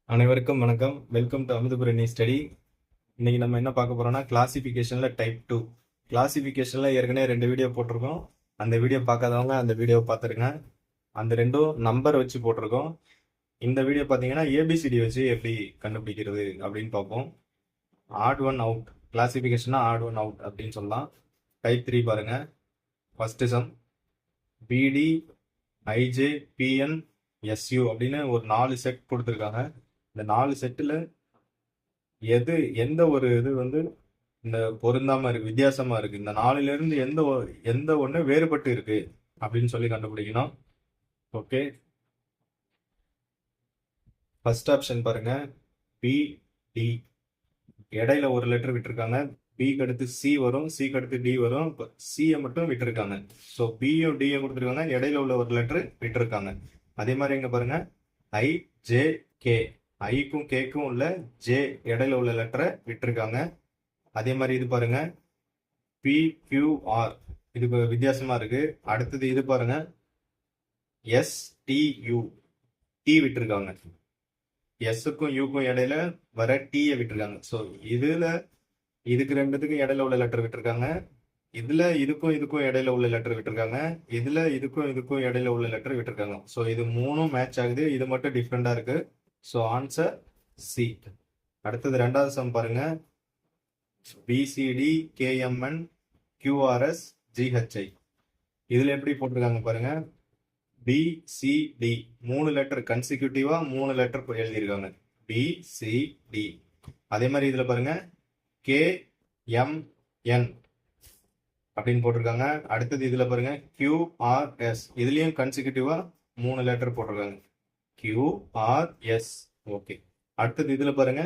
அனைவருக்கும் வணக்கம். Welcome to Amuthapurani study. இன்னைக்கு நம்ம என்ன பார்க்க போறோம்னா கிளாசிஃபிகேஷன்ல டைப் 2. கிளாசிஃபிகேஷன்ல ஏற்கனவே 2 வீடியோ போட்டிருக்கோம். அந்த வீடியோ பார்க்காதவங்க அந்த வீடியோவை பார்த்துருங்க. அந்த ரெண்டும் நம்பர் வச்சு போட்டிருக்கோம். இந்த வீடியோ பார்த்தீங்கன்னா ஏபிசிடி வச்சு எப்படி கண்டுபிடிக்கிறது அப்படின்னு பார்ப்போம். ஆட் ஒன் அவுட் கிளாசிஃபிகேஷனா ஆட் ஒன் அவுட் அப்படின்னு சொல்லலாம். டைப் 3 பாருங்க. ஃபர்ஸ்ட் சம் பிடி ஐஜே பிஎன் எஸ்யூ அப்படின்னு ஒரு 4 செட் கொடுத்துருக்காங்க. இந்த 4 செட்டில் எந்த ஒரு இது இந்த பொருந்தாம இருக்கு, வித்தியாசமா இருக்கு, இந்த 4ல இருந்து எந்த ஒண்ணு வேறுபட்டு இருக்கு அப்படின்னு சொல்லி கண்டுபிடிக்கணும். ஓகே, ஃபர்ஸ்ட் ஆப்ஷன் பாருங்க, பி டி. இடையில ஒரு லெட்டர் விட்டுருக்காங்க. பிக்கு அடுத்து சி வரும், சிக்கு அடுத்து டி வரும். சியை மட்டும் விட்டுருக்காங்க. ஸோ பியும் டியும் கொடுத்துருக்காங்க, இடையில உள்ள ஒரு லெட்டர் விட்டுருக்காங்க. அதே மாதிரி இங்க பாருங்க, ஐ ஜே கே. ஐக்கும் கேக்கும் உள்ள ஜே இடையில உள்ள லெட்டரை விட்டுருக்காங்க. அதே மாதிரி இது பாருங்க, பி கியூ ஆர். இது வித்தியாசமா இருக்கு. அடுத்தது இது பாருங்க, எஸ் டி யூ. டி விட்டுருக்காங்க. எஸ்ஸுக்கும் யூக்கும் இடையில வர டீயை விட்டுருக்காங்க. ஸோ இதுக்கு ரெண்டுத்துக்கும் இடையில உள்ள லெட்டர் விட்டுருக்காங்க. இதுக்கும் இடையில உள்ள லெட்டர் விட்டுருக்காங்க. இதுக்கும் இடையில உள்ள லெட்டர் விட்டுருக்காங்க. ஸோ இது மூணும் மேட்ச் ஆகுது. இது மட்டும் டிஃப்ரெண்டா இருக்கு. So answer C. அடுத்தது ரெண்டாவது சம் பாருங்க, பிசிடி கேஎம்என் கியூஆர்எஸ் ஜிஹெச்ஐ. இதுல எப்படி போட்டிருக்காங்க பாருங்க, பிசிடி 3 லெட்டர் கன்சிக்யூட்டிவா 3 லெட்டர் எழுதியிருக்காங்க. பிசிடி. அதே மாதிரி இதுல பாருங்க, கேஎம்என் அப்படின்னு போட்டிருக்காங்க. அடுத்தது இதுல பாருங்க, கியூஆர்எஸ். இதுலயும் கன்சிக்யூட்டிவா 3 லெட்டர் போட்டிருக்காங்க. QRS. ஓகே. அடுத்தது இதுல பாருங்க,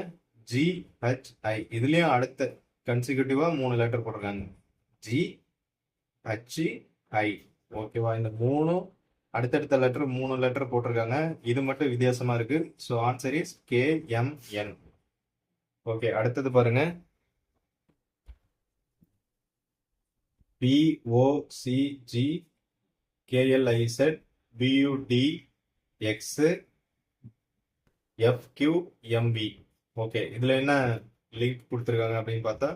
GHI. இதுலயும் அடுத்த கன்சிக்யூட்டிவா 3 லெட்டர் போட்டிருக்காங்க. GHI. ஓகேவா? இந்த மூணும் அடுத்தடுத்த லெட்டர் 3 லெட்டர் போட்டிருக்காங்க. இது மட்டும் வித்தியாசமா இருக்கு. So answer is KMN. Okay, அடுத்தது பாருங்க, POCG KLIZ BUD X FQMP. Okay, இதுல என்ன லிங்க் கொடுத்துருக்காங்க அப்படின்னு பார்த்தா,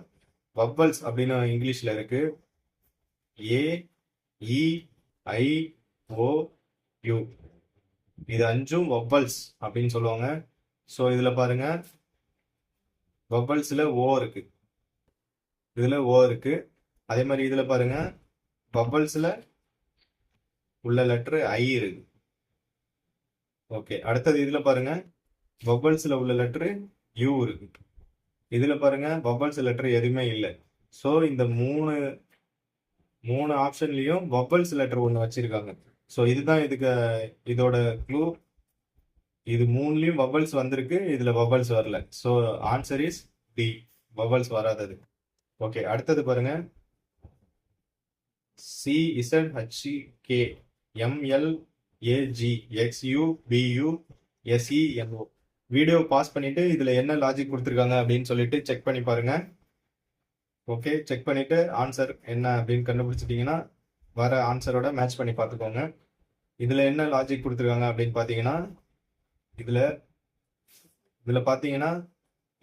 வவ்வல்ஸ் அப்படின்னு இங்கிலீஷ்ல இருக்கு. ஏ இ ஐ ஓ யூ. இது 5 வவ்வல்ஸ் அப்படின்னு சொல்லுவாங்க. ஸோ இதுல பாருங்க, வவ்வல்ஸ்ல ஓ இருக்கு, இதுல ஓ இருக்கு. அதே மாதிரி இதுல பாருங்க, வவ்வல்ஸ்ல உள்ள லெட்டர் ஐ இருக்கு. ஓகே, அடுத்தது இதுல பாருங்க, வவ்வல்ஸ்ல உள்ள லெட்டர் யூ இருக்கு. இதுல பாருங்க, வவ்வல்ஸ் லெட்டர் எதுவுமே இல்லை. ஸோ இந்த மூணு ஆப்ஷன்லயும் வவ்வல்ஸ் லெட்டர் ஒன்று வச்சிருக்காங்க. ஸோ இதுதான் இதோட க்ளூ. இது மூணுலயும் வவ்வல்ஸ் வந்திருக்கு, இதுல வவ்வல்ஸ் வரல. So answer is D, vowels வராதது. ஓகே, அடுத்தது பாருங்க, CZHK MLAGXUBUSENO. வீடியோ பாஸ் பண்ணிட்டு இதுல என்ன லாஜிக் கொடுத்துருக்காங்க அப்படின்னு சொல்லிட்டு செக் பண்ணி பாருங்க. ஓகே, செக் பண்ணிட்டு ஆன்சர் என்ன அப்படின்னு கண்டுபிடிச்சிட்டீங்கன்னா வர ஆன்சரோட மேட்ச் பண்ணி பார்த்துக்கோங்க. இதுல என்ன லாஜிக் கொடுத்துருக்காங்க அப்படின்னு பாத்தீங்கன்னா, இதுல பாத்தீங்கன்னா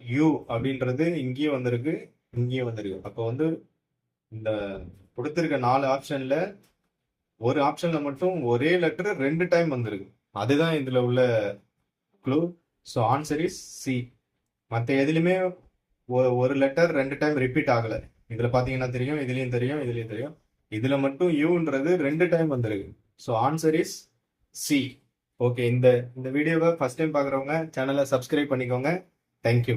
யூ அப்படின்றது இங்கேயும் வந்திருக்கு, இங்கேயும் வந்திருக்கு. அப்போ இந்த கொடுத்திருக்க 4 ஆப்ஷன்ல ஒரு ஆப்ஷன்ல மட்டும் ஒரே லெட்டர் 2 டைம் வந்திருக்கு. அதுதான் இதுல உள்ள clue. So answer is C. மற்ற எதுலையுமே ஒரு லெட்டர் 2 டைம் ரிப்பீட் ஆகல. இதுல பாத்தீங்கன்னா தெரியும், இதுலயும் தெரியும், இதுலயும் தெரியும். இதுல மட்டும் யூன்றது 2 டைம் வந்திருக்கு. So answer is C. Okay, இந்த வீடியோவை ஃபர்ஸ்ட் டைம் பாக்குறவங்க சேனலை சப்ஸ்கிரைப் பண்ணிக்கோங்க. தேங்க்யூ.